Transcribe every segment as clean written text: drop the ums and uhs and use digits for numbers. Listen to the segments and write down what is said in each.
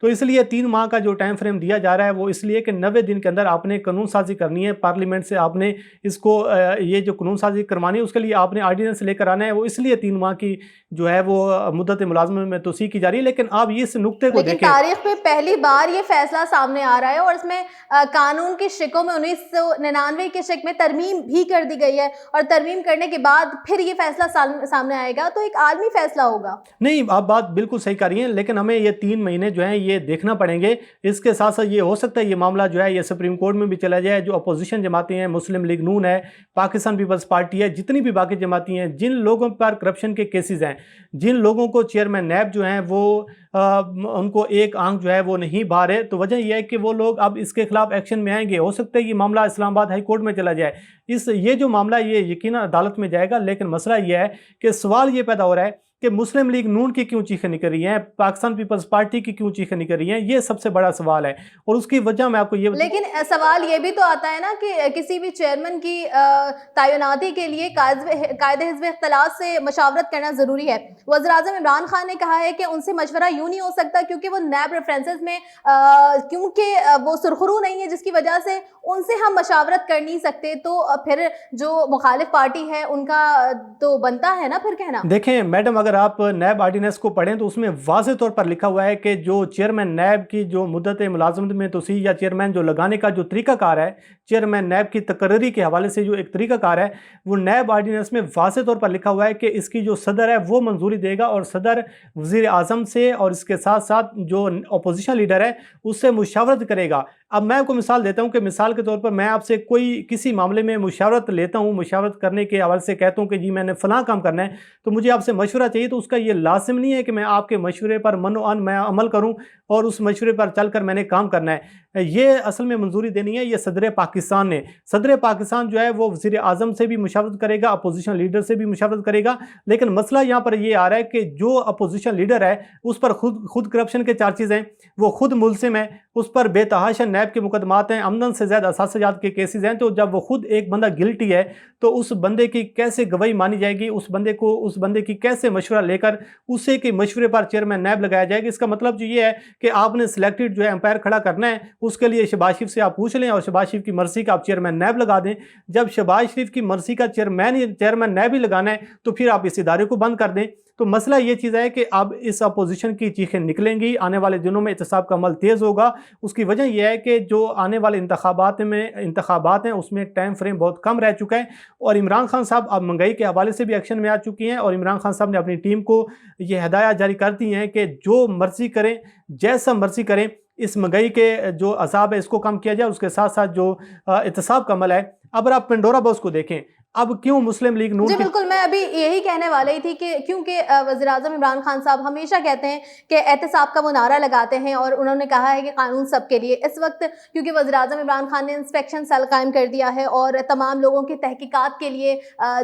تو اس لیے 3 ماہ کا جو ٹائم فریم دیا جا رہا ہے وہ اس لیے کہ 90 دن کے اندر آپ نے قانون سازی کرنی ہے, پارلیمنٹ سے آپ نے اس کو یہ جو قانون سازی کروانی ہے اس کے لیے آپ نے آرڈیننس لے کر آنا ہے. وہ اس لیے 3 ماہ کی جو ہے وہ مدت ملازمت میں توسیع کی جا رہی ہے. لیکن آپ اس نقطے کو دیکھیں, تاریخ میں پہلی بار یہ فیصلہ سامنے آ رہا ہے اور اس میں قانون کی شکوں میں 1999 کے شک میں ترمیم بھی کر دی گئی ہے, اور ترمیم کرنے کے بعد پھر یہ فیصلہ سامنے آئے گا, تو ایک عالمی فیصلہ ہوگا. نہیں, آپ بات بالکل صحیح کر رہی ہیں, لیکن ہمیں یہ 3 مہینے جو ہیں یہ دیکھنا پڑیں گے. اس کے ساتھ ساتھ یہ ہو سکتا ہے یہ معاملہ جو ہے یہ سپریم کورٹ میں بھی چلا جائے. جو اپوزیشن جماعتیں ہیں, مسلم لیگ نون ہے, پاکستان پیپلز پارٹی ہے, جتنی بھی باقی جماعتیں ہیں, جن لوگوں پر کرپشن کے کیسز ہیں, جن لوگوں کو چیئرمین نیب جو ہیں وہ ان کو ایک آنکھ جو ہے وہ نہیں باہر ہے, تو وجہ یہ ہے کہ وہ لوگ اب اس کے خلاف ایکشن میں آئیں گے. ہو سکتا ہے یہ معاملہ اسلام آباد ہائی کورٹ میں چلا جائے. یہ جو معاملہ یہ یقینا عدالت میں جائے گا, لیکن مسئلہ یہ ہے کہ سوال یہ پیدا ہو رہا ہے کہ مسلم لیگ نون کی کیوں چیخیں نکل رہی ہیں, پاکستان پیپلز پارٹی کی کیوں چیخیں نکل رہی ہیں. یہ سب سے بڑا سوال ہے, اور اس کی وجہ میں آپ کو یہ لیکن سوال یہ بھی تو آتا ہے نا کہ کسی بھی چیئرمین کی تعیناتی کے لیے قائد حزب اختلاف سے مشاورت کرنا ضروری ہے. وزیر اعظم عمران خان نے کہا ہے کہ ان سے مشورہ یوں نہیں ہو سکتا کیونکہ وہ نیب ریفرنسز میں کیونکہ وہ سرخرو نہیں ہے, جس کی وجہ سے ان سے ہم مشاورت کر نہیں سکتے. تو پھر جو مخالف پارٹی ہے ان کا تو بنتا ہے نا پھر کہنا. دیکھیں میڈم, اگر آپ نیب آرڈیننس کو پڑھیں تو اس میں واضح طور پر لکھا ہوا ہے کہ جو چیئرمین نیب کی جو مدت ملازمت میں توسیع یا چیئرمین جو لگانے کا جو طریقہ کار ہے, چیئرمین نیب کی تقرری کے حوالے سے جو ایک طریقہ کار ہے, وہ نیب آرڈیننس میں واضح طور پر لکھا ہوا ہے کہ اس کی جو صدر ہے وہ منظوری دے گا, اور صدر وزیر اعظم سے اور اس کے ساتھ ساتھ جو اپوزیشن لیڈر ہے اس سے مشاورت کرے گا. اب میں آپ کو مثال دیتا ہوں کہ مثال کے طور پر میں آپ سے کسی معاملے میں مشاورت لیتا ہوں, مشاورت کرنے کے حوالے سے کہتا ہوں کہ جی میں نے فلاں کام کرنا ہے, تو مجھے آپ سے مشورہ چاہیے. تو اس کا یہ لازم نہیں ہے کہ میں آپ کے مشورے پر من و عن میں عمل کروں اور اس مشورے پر چل کر میں نے کام کرنا ہے. یہ اصل میں منظوری دینی ہے یہ صدر پاکستان نے. صدر پاکستان جو ہے وہ وزیر اعظم سے بھی مشاورت کرے گا, اپوزیشن لیڈر سے بھی مشاورت کرے گا. لیکن مسئلہ یہاں پر یہ آ رہا ہے کہ جو اپوزیشن لیڈر ہے اس پر خود کرپشن کے چارجز ہیں, وہ خود ملزم ہے, اس پر بے تحاشا نیب کے مقدمات ہیں, آمدن سے زیادہ اثاثیات کے کیسز ہیں. تو جب وہ خود ایک بندہ گلٹی ہے تو اس بندے کی کیسے گواہی مانی جائے گی, اس بندے کی کیسے مشورہ لے کر اسے کے مشورے پر چیئرمین نیب لگایا جائے گا. اس کا مطلب جو یہ ہے کہ آپ نے سلیکٹڈ جو ہے امپائر کھڑا کرنا ہے, اس کے لیے شہباز شریف سے آپ پوچھ لیں اور شہباز شریف کی مرضی کا آپ چیئرمین نیب لگا دیں. جب شہباز شریف کی مرضی کا چیئرمین نیب ہی لگانا ہے تو پھر آپ اس ادارے کو بند کر دیں. تو مسئلہ یہ چیز ہے کہ اب اس اپوزیشن کی چیخیں نکلیں گی, آنے والے دنوں میں احتساب کا عمل تیز ہوگا. اس کی وجہ یہ ہے کہ جو آنے والے انتخابات ہیں اس میں ٹائم فریم بہت کم رہ چکا ہے, اور عمران خان صاحب اب مہنگائی کے حوالے سے بھی ایکشن میں آ چکی ہیں, اور عمران خان صاحب نے اپنی ٹیم کو یہ ہدایات جاری کر دی ہیں کہ جو مرضی کریں, جیسا مرضی کریں, اس مہنگائی کے جو عذاب ہے اس کو کم کیا جائے. اس کے ساتھ ساتھ جو احتساب کا عمل ہے, اب آپ پنڈورا باکس کو دیکھیں, اب کیوں مسلم لیگ نون جی بالکل, میں ابھی یہی کہنے والی تھی کہ کیونکہ وزیر اعظم عمران خان صاحب ہمیشہ کہتے ہیں کہ احتساب کا وہ نعرہ لگاتے ہیں, اور انہوں نے کہا ہے کہ قانون سب کے لیے. اس وقت کیونکہ وزیر اعظم عمران خان نے انسپیکشن سیل قائم کر دیا ہے اور تمام لوگوں کی تحقیقات کے لیے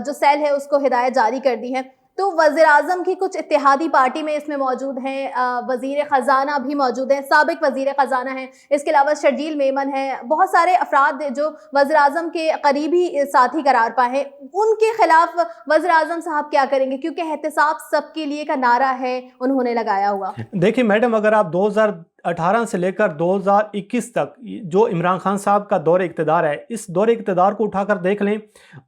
جو سیل ہے اس کو ہدایت جاری کر دی ہے, تو وزیر اعظم کی کچھ اتحادی پارٹی میں اس میں موجود ہیں, وزیر خزانہ بھی موجود ہیں, سابق وزیر خزانہ ہیں, اس کے علاوہ شرجیل میمن ہیں, بہت سارے افراد جو وزیر اعظم کے قریبی ساتھی قرار پائے ہیں. ان کے خلاف وزیر اعظم صاحب کیا کریں گے, کیونکہ احتساب سب کے لیے کا نعرہ ہے انہوں نے لگایا ہوا. دیکھیں میڈم, اگر آپ 2018 سے لے کر 2021 تک جو عمران خان صاحب کا دور اقتدار ہے, اس دور اقتدار کو اٹھا کر دیکھ لیں,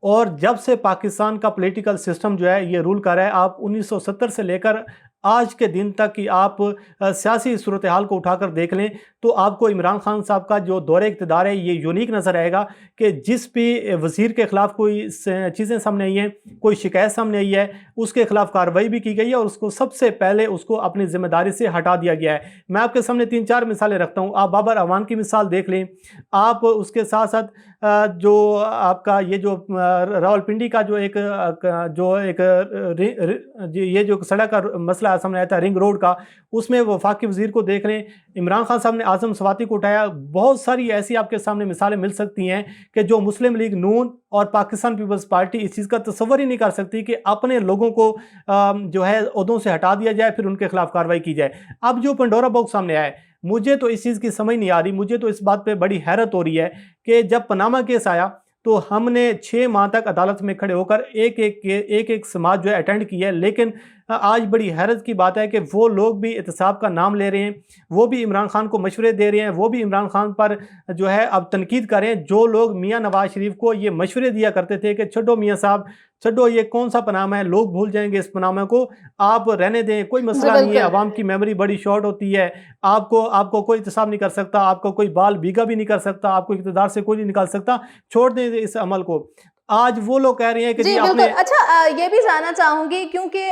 اور جب سے پاکستان کا پولیٹیکل سسٹم جو ہے یہ رول کر رہا ہے, آپ 1970 سے لے کر آج کے دن تک کی آپ سیاسی صورتحال کو اٹھا کر دیکھ لیں, تو آپ کو عمران خان صاحب کا جو دور اقتدار ہے یہ یونیک نظر آئے گا کہ جس بھی وزیر کے خلاف کوئی چیزیں سامنے آئی ہیں, کوئی شکایت سامنے آئی ہے, اس کے خلاف کارروائی بھی کی گئی ہے, اور اس کو سب سے پہلے اس کو اپنی ذمہ داری سے ہٹا دیا گیا ہے. میں آپ کے سامنے 3-4 مثالیں رکھتا ہوں. آپ بابر اعوان کی مثال دیکھ لیں, آپ اس کے ساتھ ساتھ جو آپ کا یہ جو راولپنڈی کا یہ جو سڑک کا مسئلہ سامنے آیا تھا رنگ روڈ کا, اس میں وفاقی وزیر کو دیکھ لیں, عمران خان صاحب نے اعظم سواتی کو اٹھایا. بہت ساری ایسی آپ کے سامنے مثالیں مل سکتی ہیں کہ جو مسلم لیگ نون اور پاکستان پیپلز پارٹی اس چیز کا تصور ہی نہیں کر سکتی کہ اپنے لوگوں کو جو ہے عہدوں سے ہٹا دیا جائے, پھر ان کے خلاف کارروائی کی جائے. اب جو پنڈورا باکس سامنے آیا ہے, مجھے تو اس چیز کی سمجھ نہیں آ رہی. مجھے تو اس بات پہ بڑی حیرت ہو رہی ہے کہ جب پاناما کیس آیا تو ہم نے 6 ماہ تک عدالت میں کھڑے ہو کر ایک سماعت جو ہے اٹینڈ کی ہے, لیکن آج بڑی حیرت کی بات ہے کہ وہ لوگ بھی احتساب کا نام لے رہے ہیں، وہ بھی عمران خان کو مشورے دے رہے ہیں، وہ بھی عمران خان پر جو ہے اب تنقید کر رہے ہیں۔ جو لوگ میاں نواز شریف کو یہ مشورے دیا کرتے تھے کہ چھڈو میاں صاحب، چھڈو یہ کون سا پنامہ ہے، لوگ بھول جائیں گے اس پنامہ کو، آپ رہنے دیں، کوئی جی مسئلہ نہیں ہے، بالکل، عوام کی میموری بڑی شارٹ ہوتی ہے، آپ کو کوئی احتساب نہیں کر سکتا، آپ کو کوئی بال بیگا بھی نہیں کر سکتا، آپ کو اقتدار سے کوئی نہیں نکال سکتا، چھوڑ دیں اس عمل کو۔ آج وہ لوگ کہہ رہے ہیں کہ جی جی آپ بالکل۔ نے اچھا یہ بھی جاننا چاہوں گی کیونکہ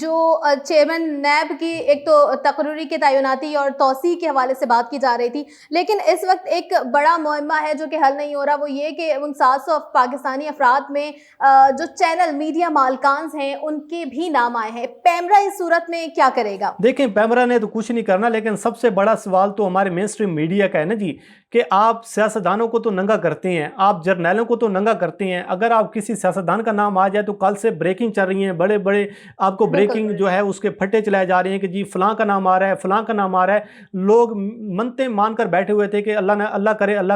جو چیئرمین نیب کی ایک تو تقرری کے تعیناتی اور توسیع کے حوالے سے بات کی جا رہی تھی، لیکن اس وقت ایک بڑا معمہ ہے جو کہ حل نہیں ہو رہا، وہ یہ کہ ان 700 پاکستانی افراد میں جو چینل میڈیا مالکانز ہیں ان کے بھی نام آئے ہیں۔ پیمرا اس صورت میں کیا کرے گا؟ دیکھیں پیمرا نے تو کچھ نہیں کرنا، لیکن سب سے بڑا سوال تو ہمارے مین سٹریم میڈیا کا ہے نا جی، کہ آپ سیاستدانوں کو تو ننگا کرتے ہیں، آپ جرنیلوں کو تو ننگا کرتے ہیں۔ اگر آپ کسی سیاستدان کا نام آ جائے تو کل سے بریکنگ چل رہی ہیں، بڑے بڑے آپ کو بالکل، بریکنگ جو ہے اس کے پھٹے چلائے جا رہے ہیں کہ جی فلاں کا نام آ رہا ہے، فلاں کا نام آ رہا ہے۔ لوگ منتیں مان کر بیٹھے ہوئے تھے کہ اللہ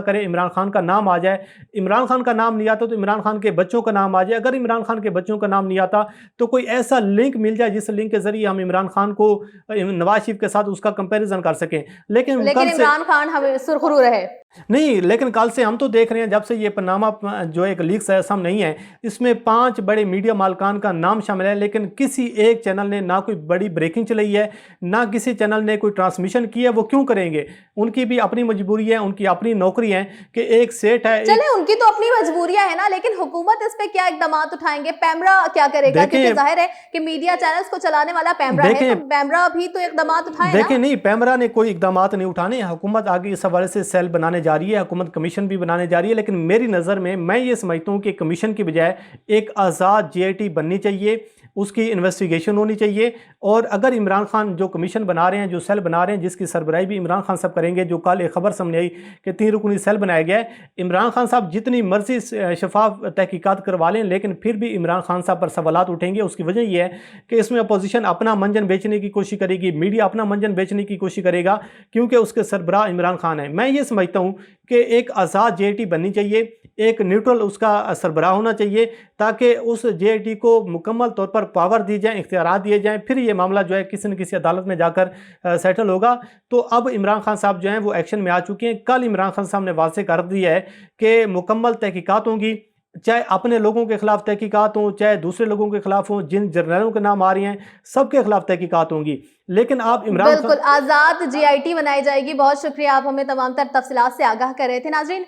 کرے عمران خان کا نام آ جائے۔ عمران خان کا نام نہیں آتا تو عمران خان کے بچوں کا نام آ جائے۔ اگر عمران خان کے بچوں کا نام نہیں آتا تو کوئی ایسا لنک مل جائے جس لنک کے ذریعے ہم عمران خان کو نواز شریف کے ساتھ اس کا کمپیریزن کر سکیں۔ لیکن کل سے عمران خان ہمیں سرخرو رہے۔ نہیں، لیکن کل سے ہم تو دیکھ رہے ہیں جب سے یہ پنامہ جو ایک لیک سم نہیں ہے، اس میں 5 بڑے میڈیا مالکان کا نام شامل ہے، لیکن کسی ایک چینل نے نہ کوئی بڑی بریکنگ چلائی ہے، نہ کسی چینل نے کوئی ٹرانسمیشن کی ہے۔ وہ کیوں کریں گے؟ ان کی بھی اپنی مجبوری ہے، ان کی اپنی نوکری ہے کہ ایک سیٹ ہے۔ چلیں ان کی تو اپنی مجبوریاں ہیں نا، لیکن حکومت اس پہ کیا اقدامات اٹھائیں گے؟ پیمرا کیا کرے گا؟ کیونکہ ظاہر ہے کہ میڈیا چینلز کو چلانے والا پیمرا ہے، تو پیمرا بھی تو اقدامات اٹھائے نا۔ دیکھیں نہیں، پیمرا نے کوئی اقدامات نہیں اٹھانے، حکومت آگے اس حوالے سے سیل بنانے جا رہی ہے، حکومت کمیشن بھی بنانے جا رہی ہے، لیکن میری نظر میں یہ سمجھتا ہوں کہ کمیشن کی بجائے ایک آزاد جے آئی ٹی بننی چاہیے، اس کی انویسٹیگیشن ہونی چاہیے۔ اور اگر عمران خان جو کمیشن بنا رہے ہیں، جو سیل بنا رہے ہیں، جس کی سربراہی بھی عمران خان صاحب کریں گے، جو کل ایک خبر سامنے آئی کہ 3 رکنی سیل بنایا گیا ہے، عمران خان صاحب جتنی مرضی شفاف تحقیقات کروا لیں، لیکن پھر بھی عمران خان صاحب پر سوالات اٹھیں گے۔ اس کی وجہ یہ ہے کہ اس میں اپوزیشن اپنا منجن بیچنے کی کوشش کرے گی، میڈیا اپنا منجن بیچنے کی کوشش کرے گا، کیونکہ اس کے سربراہ عمران خان ہے۔ میں یہ سمجھتا ہوں کہ ایک آزاد جے آئی ٹی بننی چاہیے، ایک نیوٹرل اس کا سربراہ ہونا چاہیے، تاکہ اس جے آئی ٹی کو مکمل طور پر پاور دی جائیں، اختیارات دیے جائیں، پھر یہ معاملہ جو ہے کسی نہ کسی عدالت میں جا کر سیٹل ہوگا۔ تو اب عمران خان صاحب جو ہیں وہ ایکشن میں آ چکے ہیں۔ کل عمران خان صاحب نے واضح کر دیا ہے کہ مکمل تحقیقات ہوں گی، چاہے اپنے لوگوں کے خلاف تحقیقات ہوں، چاہے دوسرے لوگوں کے خلاف ہوں، جن جرنیلوں کے نام آ رہے ہیں سب کے خلاف تحقیقات ہوں گی۔ لیکن آپ عمران خان بالکل آزاد جی آئی ٹی بنائی جائے گی۔ بہت شکریہ، آپ ہمیں تمام تر تفصیلات سے آگاہ کر رہے تھے۔ ناظرین،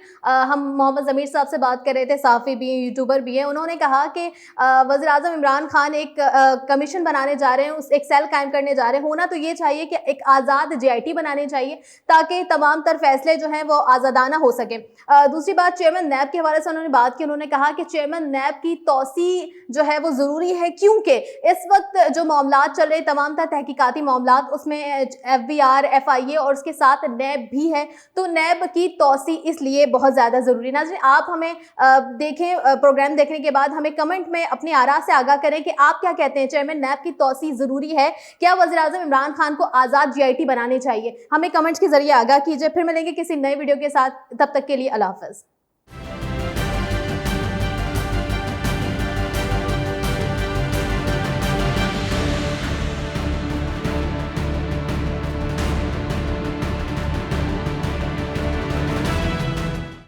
ہم محمد ضمیر صاحب سے بات کر رہے تھے، صحافی بھی ہیں، یوٹیوبر بھی ہیں۔ انہوں نے کہا کہ وزیراعظم عمران خان ایک کمیشن بنانے جا رہے ہیں، ایک سیل قائم کرنے جا رہے ہیں۔ ہونا تو یہ چاہیے کہ ایک آزاد جے آئی ٹی بنانی چاہیے تاکہ تمام تر فیصلے جو ہیں وہ آزادانہ ہو سکیں۔ دوسری بات چیئرمین نیب کے حوالے سے انہوں نے بات کی، انہوں نے کہا کہ چیئرمین نیب کی توسیع جو ہے وہ ضروری ہے، کیونکہ اس وقت جو معاملات چل رہے تمام تر تحقیقاتی معاملات، اس میں ایف بی آر، ایف آئی اے اور اس کے ساتھ نیب بھی ہے، تو نیب کی توسیع اس لیے بہت زیادہ ضروری ہے۔ ناظرین، آپ ہمیں دیکھیں، پروگرام دیکھنے کے بعد ہمیں کمنٹ میں اپنی آراء سے آگاہ کریں کہ آپ کیا کہتے ہیں، چیئرمین نیب کی توسیع ضروری ہے؟ کیا وزیراعظم عمران خان کو آزاد جی آئی ٹی بنانی چاہیے؟ ہمیں کمنٹس کے ذریعے آگاہ کیجئے۔ پھر ملیں گے کسی نئے ویڈیو کے ساتھ، تب تک کے لیے اللہ حافظ۔